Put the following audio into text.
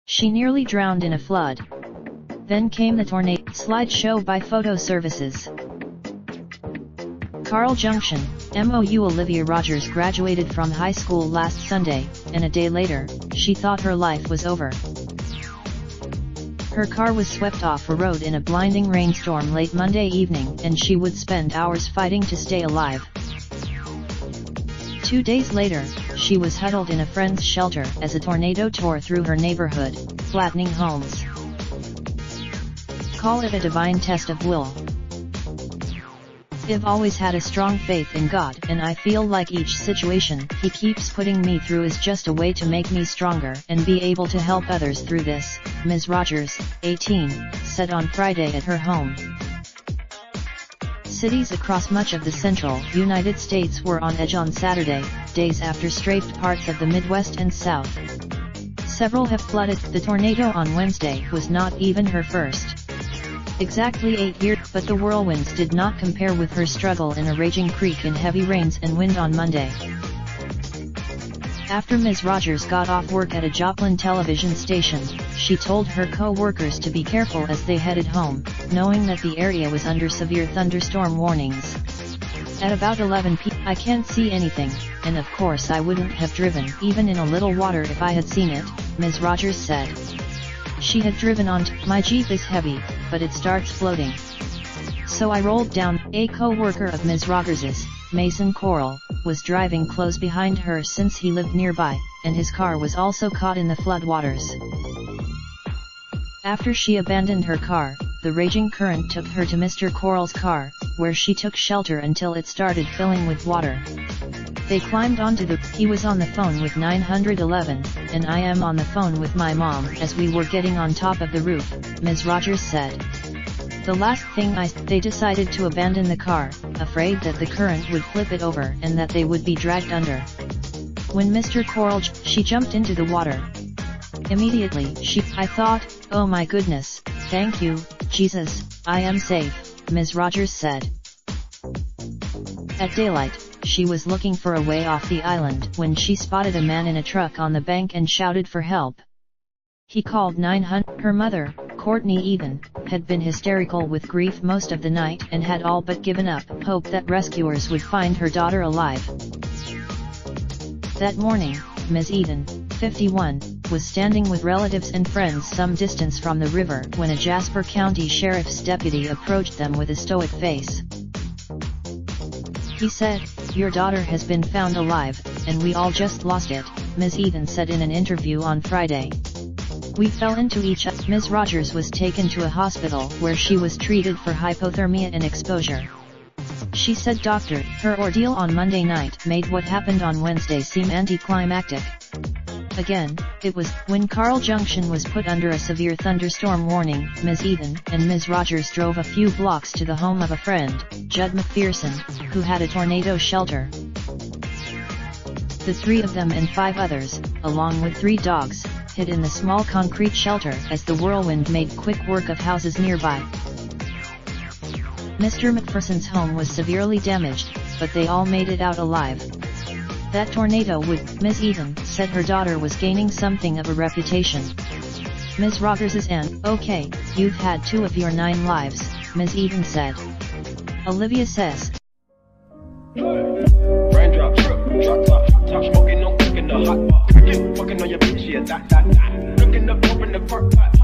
She nearly drowned in a flood. Then came the tornado. Slideshow by Photo Services. Carl Junction, MOU. Olivia Rogers graduated from high school last Sunday, and a day later, she thought her life was over. Her car was swept off a road in a blinding rainstorm late Monday evening, and she would spend hours fighting to stay alive. 2 days later, she was huddled in a friend's shelter as a tornado tore through her neighborhood, flattening homes. Call it a divine test of will. I've always had a strong faith in God, and I feel like each situation He keeps putting me through is just a way to make me stronger and be able to help others through this, Ms. Rogers, 18, said on Friday at her home. Cities across much of the central United States were on edge on Saturday, days after strafed parts of the Midwest and South. Several have flooded. The tornado on Wednesday was not even her first. Exactly 8 years, but the whirlwinds did not compare with her struggle in a raging creek in heavy rains and wind on Monday. After Ms. Rogers got off work at a Joplin television station, she told her co-workers to be careful as they headed home, knowing that the area was under severe thunderstorm warnings. At about 11 p.m. I can't see anything, and of course I wouldn't have driven even in a little water if I had seen it, Ms. Rogers said. She had driven on. My Jeep is heavy, but it starts floating. So I rolled down. A co-worker of Ms. Rogers's, Mason Coral, was driving close behind her since he lived nearby, and his car was also caught in the floodwaters. After she abandoned her car, the raging current took her to Mr. Coral's car, where she took shelter until it started filling with water. They climbed onto the. He was on the phone with 911, and I am on the phone with my mom as we were getting on top of the roof, Ms. Rogers said. The last thing they decided to abandon the car, afraid that the current would flip it over and that they would be dragged under. When Mr. Coral, she jumped into the water. Immediately, I thought, oh my goodness, thank you, Jesus, I am safe, Ms. Rogers said. At daylight, she was looking for a way off the island when she spotted a man in a truck on the bank and shouted for help. He called 911. Her mother, Courtney Even, had been hysterical with grief most of the night and had all but given up hope that rescuers would find her daughter alive. That morning, Ms. Even, 51, was standing with relatives and friends some distance from the river when a Jasper County Sheriff's deputy approached them with a stoic face. He said, "Your daughter has been found alive, and we all just lost it," Ms. Even said in an interview on Friday. "We fell into each other." Ms. Rogers was taken to a hospital where she was treated for hypothermia and exposure. She said her ordeal on Monday night made what happened on Wednesday seem anticlimactic. Again, it was when Carl Junction was put under a severe thunderstorm warning. Ms. Even and Ms. Rogers drove a few blocks to the home of a friend, Judd McPherson, who had a tornado shelter. The three of them and 5 others, along with 3 dogs, hid in the small concrete shelter as the whirlwind made quick work of houses nearby. Mr. McPherson's home was severely damaged, but they all made it out alive. That tornado would, Ms. Even said her daughter was gaining something of a reputation. Ms. Rogers's aunt, "Okay, you've had 2 of your 9 lives," Ms. Even said. Olivia says. Raindrop, drop top, smoking, no cooking the hot pot. Fucking on your bitch, yeah, that. Looking up, open the park, pot.